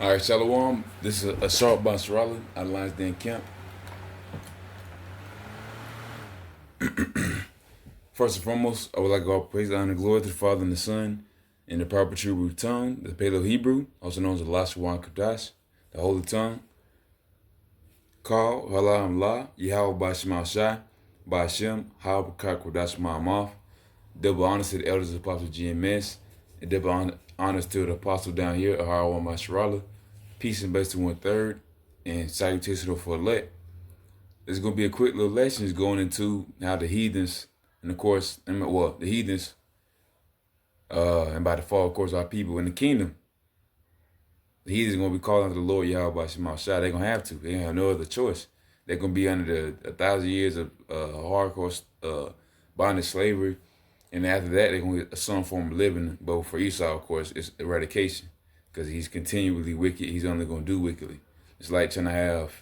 All right, Shalom. This is Assault Basrala out of Lions Den Camp. First and foremost, I would like to all praise, honor, and glory to the Father and the Son, in the proper true tongue, the Paleo Hebrew, also known as the Lashawan Kadash, the Holy Tongue. Call, Halam La, Yahweh Bashem Shai, Bashem, Habakak Kodash Ma'amaf. Double honors to the elders of the Apostle GMS, and double honors to the Apostle down here, Aharawan Masharala. Peace and blessings to 1/3, and salutations for elect. There's going to be a quick little lesson going into how the heathens, and of course, the heathens, and by default, of course, our people in the kingdom, the heathens are going to be calling to the Lord Yahweh Shema Shai. They're going to have to. They have no other choice. They're going to be under the 1,000 years of hardcore bondage slavery. And after that, they're going to get some form of living. But for Esau, of course, it's eradication. Because he's continually wicked. He's only going to do wickedly. It's like trying to have...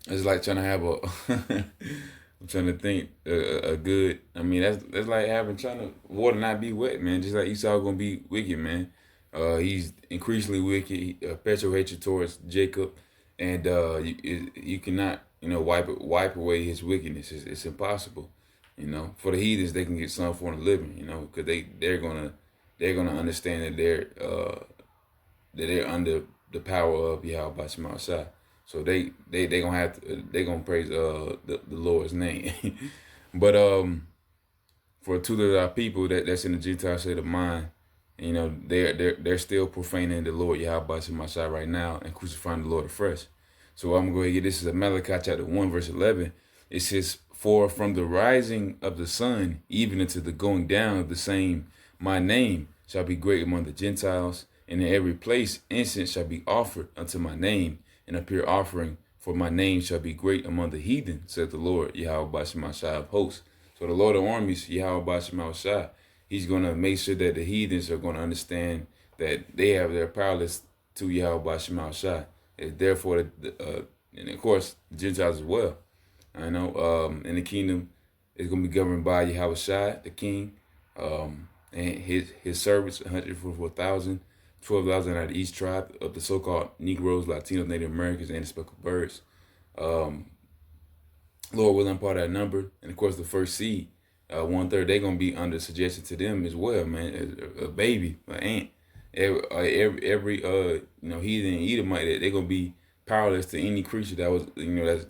It's like trying to have a, I'm trying to think a good. I mean, that's like trying to water not be wet, man. Just like Esau gonna be wicked, man. He's increasingly wicked. Perpetual hatred towards Jacob, and you cannot wipe away his wickedness. It's impossible. For the heathens, they can get some form of living. Because they're gonna understand that they're under the power of Yahweh Shema Shai. So they gonna have to gonna praise the Lord's name. But for two of our people that's in the Gentile state of mind, they're still profaning the Lord Yahweh Shema Shai right now and crucifying the Lord afresh. So I'm gonna go ahead and get this is Malachi chapter 1 verse 11. It says, "For from the rising of the sun even unto the going down of the same, my name shall be great among the Gentiles, and in every place incense shall be offered unto my name, and a pure offering, for my name shall be great among the heathen, said the Lord, Yahweh Bashema Shai of hosts." So the Lord of armies, Yahweh Bashema Shai, he's going to make sure that the heathens are going to understand that they're powerless to Yahweh Bashema Shai. Therefore, and of course, the Gentiles as well. I know in the kingdom, it's going to be governed by Yahweh Shai, the king, and his servants, 144,000. 12,000 out of each tribe of the so-called Negroes, Latinos, Native Americans, and the speckled birds. Lord willing, part of that number. And of course, the first seed, 1/3, they're going to be under suggestion to them as well, man. A baby, an ant. Every heathen and Edomite, they're going to be powerless to any creature that was,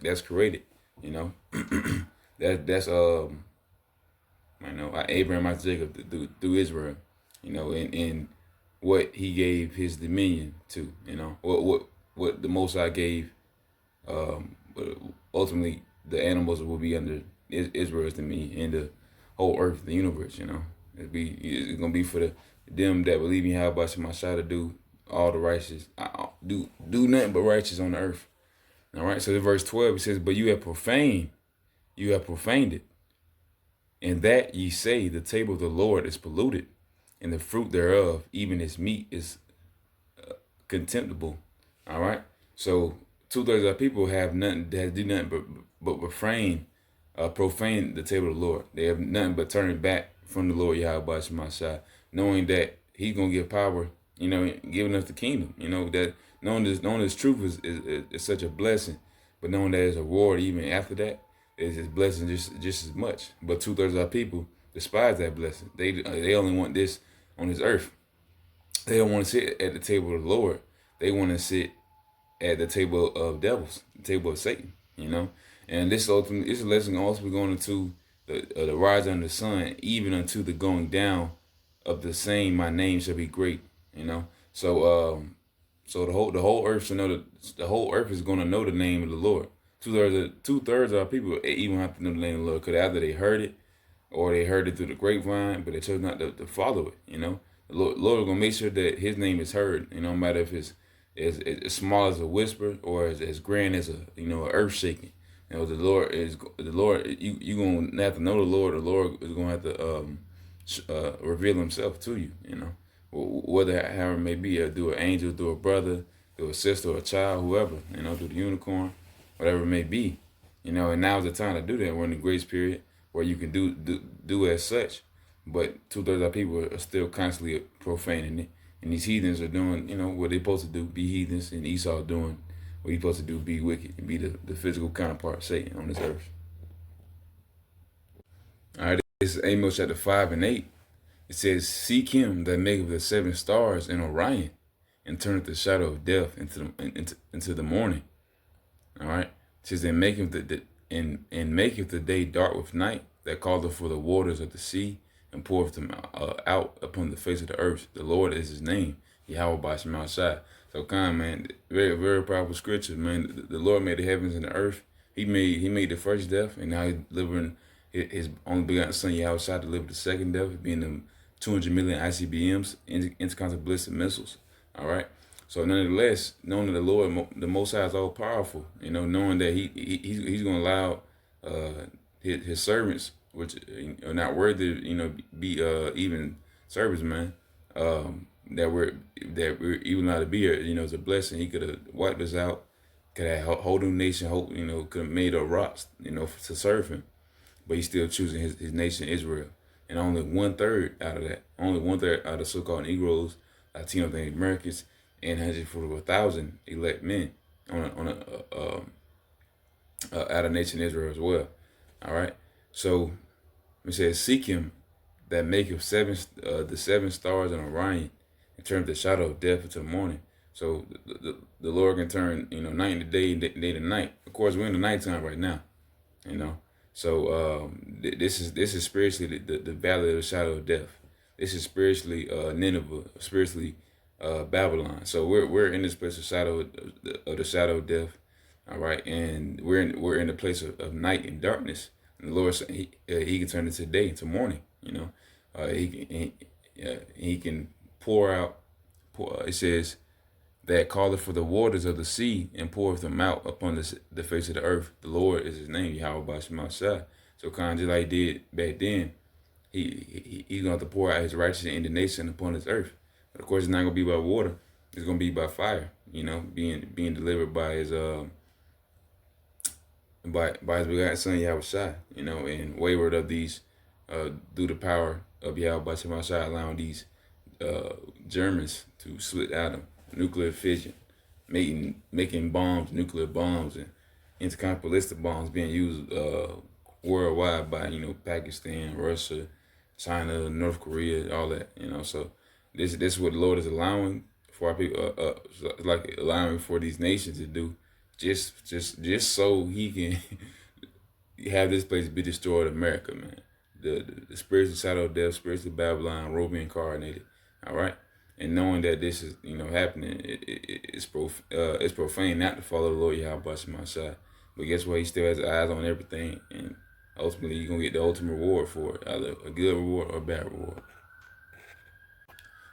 that's created, that's Abraham, Isaac, Jacob through Israel, and what he gave his dominion to, what the Most High gave. But ultimately, the animals will be under Israel's dominion, and the whole earth, the universe. It's gonna be for them that believe in Yahweh Shema Shai to do all the righteous, do nothing but righteous on the earth. All right. So in verse 12 it says, "But you have profaned it, and that ye say the table of the Lord is polluted, and the fruit thereof, even its meat, is contemptible." All right. So 2/3 of our people have nothing that do nothing but profane the table of the Lord. They have nothing but turning back from the Lord Yahweh Shema Shai, knowing that He's gonna give power, giving us the kingdom. That knowing this truth is such a blessing, but knowing that there's a reward even after that is his blessing just as much. But 2/3 of our people despise that blessing. They only want this on this earth. They don't want to sit at the table of the Lord. They want to sit at the table of devils, the table of Satan, And this lesson also be going into the rise of the sun, even unto the going down of the same, my name shall be great, So the whole earth should know that the whole earth is going to know the name of the Lord. 2/3 of our people even have to know the name of the Lord, because after they heard it, or they heard it through the grapevine, but they chose not to follow it. The Lord is gonna make sure that His name is heard. No matter if it's as small as a whisper or as grand as a earth shaking. The Lord is the Lord. You gonna have to know the Lord. The Lord is gonna have to reveal Himself to you. Whether however it may be, through an angel, through a brother, through a sister, or a child, whoever. Through the unicorn, whatever it may be. And now's the time to do that. We're in the grace period where you can do as such, but 2/3 of people are still constantly profaning it. And these heathens are doing, what they're supposed to do, be heathens, and Esau doing what he's supposed to do, be wicked, and be the physical counterpart of Satan on this earth. All right, this is Amos chapter 5 and 8. It says, "Seek him that maketh the 7 stars in Orion, and turneth the shadow of death into the morning." All right. It says, "And maketh and maketh the day dark with night, that calleth for the waters of the sea, and poureth them out upon the face of the earth. The Lord is his name, Yahweh by Shema Shai." So man, very, very powerful scripture, man. The Lord made the heavens and the earth. He made the first death, and now he's delivering his only begotten son, Yahweh Shai, to deliver the second death, being the 200 million ICBMs, intercontinental ballistic missiles. All right. So nonetheless, knowing that the Lord, the Most High, is all powerful, knowing that he's going to allow his servants, which are not worthy, be even servants, man, that we're even allowed to be here, it's a blessing. He could have wiped us out, could have a whole new nation, could have made a rocks, to serve him, but he's still choosing his nation, Israel. And only 1/3 out of that, only 1/3 out of so-called Negroes, Latinos, and Americans, and 144,000 elect men out of nation Israel as well. All right. So it says, "Seek him that maketh the 7 stars in Orion, and turn the shadow of death into the morning." So the Lord can turn night into day, day to night. Of course, we're in the nighttime right now. So this is spiritually the valley of the shadow of death. This is spiritually Nineveh, spiritually Babylon. So we're in this place of the shadow of death. All right, and we're in the place of night and darkness. And the Lord said he can turn it to day, to morning. He can pour out. It says that calleth for the waters of the sea, and poureth them out upon the face of the earth. The Lord is his name, Yahweh by Shema Shai. So kind of just like he did back then, he's going to have to pour out his righteous indignation upon this earth. But of course, it's not going to be by water. It's going to be by fire, being delivered by his by his begotten son, Yahweh Shai, and wayward of these, through the power of Yahweh by Shema Shai, allowing these Germans to split atom, nuclear fission, making bombs, nuclear bombs, and intercontinental ballistic bombs being used worldwide by Pakistan, Russia, China, North Korea, all that. So this is what the Lord is allowing for our people, like allowing for these nations to do, just so He can have this place be destroyed, America, man. The spiritual shadow of death, spiritual Babylon, will be incarnated. All right. And knowing that this is, happening, it's profane not to follow the Lord Yahweh Shema Shai. But guess what? He still has eyes on everything, and ultimately you're gonna get the ultimate reward for it, either a good reward or a bad reward.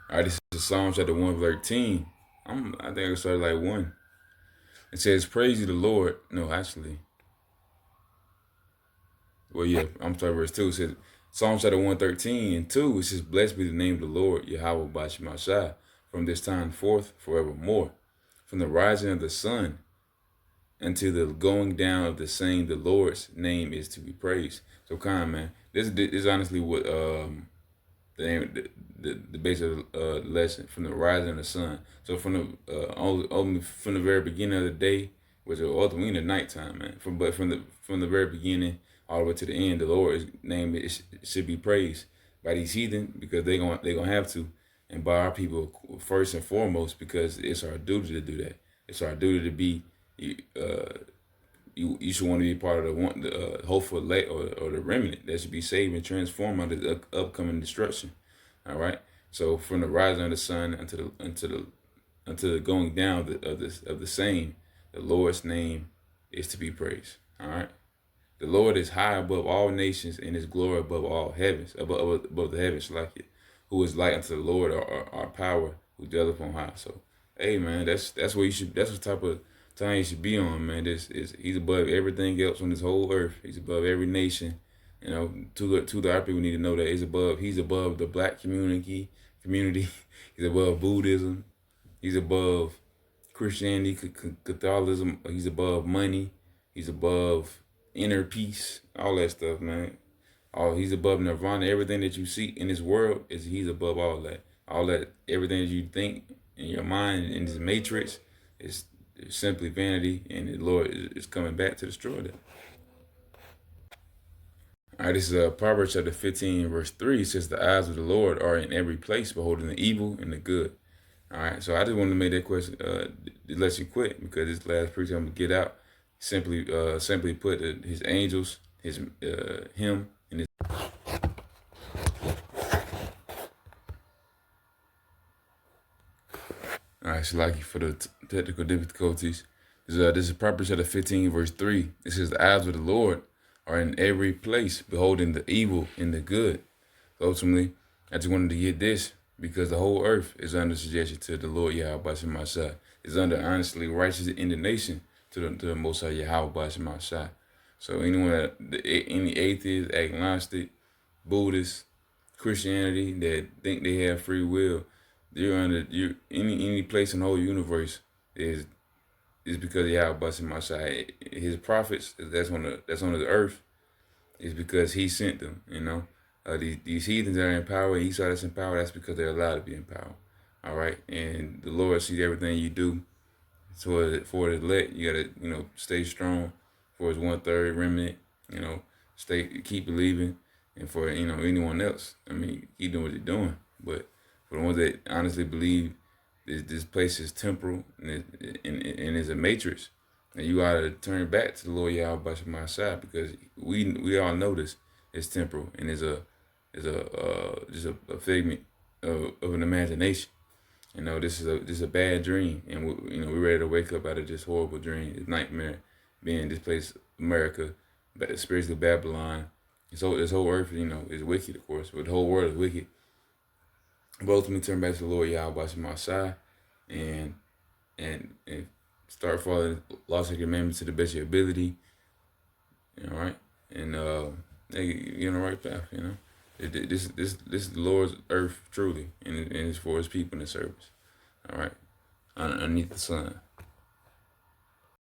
All right, this is Psalm chapter 113. I think I started like 1. It says, "Praise you, the Lord." No, actually, well, yeah, I'm sorry, verse 2. It says, Psalm chapter 113 and 2, it says, "Blessed be the name of the Lord, Yahweh by Shema Shai, from this time forth forevermore. From the rising of the sun until the going down of the same, the Lord's name is to be praised." So man, this is honestly what the name, the base of the lesson, from the rising of the sun. So from the very beginning of the day, which is ultimately in the nighttime, man. From the very beginning all the way to the end, the Lord's name should be praised by these heathen, because they're gonna have to, and by our people first and foremost, because it's our duty to do that. It's our duty to be. You should want to be part of the hopeful late or the remnant that should be saved and transformed out of the upcoming destruction. All right. So from the rising of the sun until the going down of the same, the Lord's name is to be praised. All right. The Lord is high above all nations, and his glory above all heavens, above the heavens, like it. Who is like unto the Lord, our power, who dwelleth on high. So, hey man, that's what you should. That's what type of time you should be on, man. He's above everything else on this whole earth. He's above every nation. To the our people need to know that he's above the black community. He's above Buddhism. He's above Christianity, Catholicism. He's above money. He's above inner peace, all that stuff, man. He's above nirvana. Everything that you see in this world he's above all that. all that, everything that you think in your mind in this matrix is simply vanity, and the Lord is coming back to destroy that. All right, this is Proverbs chapter 15, verse 3. It says, the eyes of the Lord are in every place, beholding the evil and the good. All right, so I just wanted to make that question, to let you quit, because this last preacher I'm going to get out, simply put, his angels, him, and his. All right, so like for the technical difficulties. This is Proverbs chapter 15, verse 3. It says, the eyes of the Lord are in every place, beholding the evil and the good. So ultimately, I just wanted to get this because the whole earth is under subjection to the Lord Yahweh Bashim Shai. It's under honestly righteous indignation to the Most High Yahweh Bashim Shai. So any atheist, agnostic, Buddhist, Christianity that think they have free will, you're under any place in the whole universe is because Yahweh Bashim Shai. His prophets that's on the earth is because he sent them, you know. These heathens that are in power, he saw that's in power, that's because they're allowed to be in power. All right. And the Lord sees everything you do. So for the elect, you gotta, stay strong. For his 1/3 remnant, keep believing. And for, anyone else, I mean, keep doing what you're doing. But for the ones that honestly believe this place is temporal and is a matrix, and you ought to turn back to the Lord Yahweh Bashim Shai, because we all know this is temporal and is just a figment of an imagination. This is a bad dream, and we're ready to wake up out of this horrible dream, this nightmare, being this place, America, spiritually Babylon. So this whole earth, is wicked, of course, but the whole world is wicked. But ultimately, turn back to the Lord Yahweh Bashim Shai, and start following laws and commandments to the best of your ability. All right, and you're on the right path. This is the Lord's earth truly, and it's for his people in the service. All right, underneath the sun.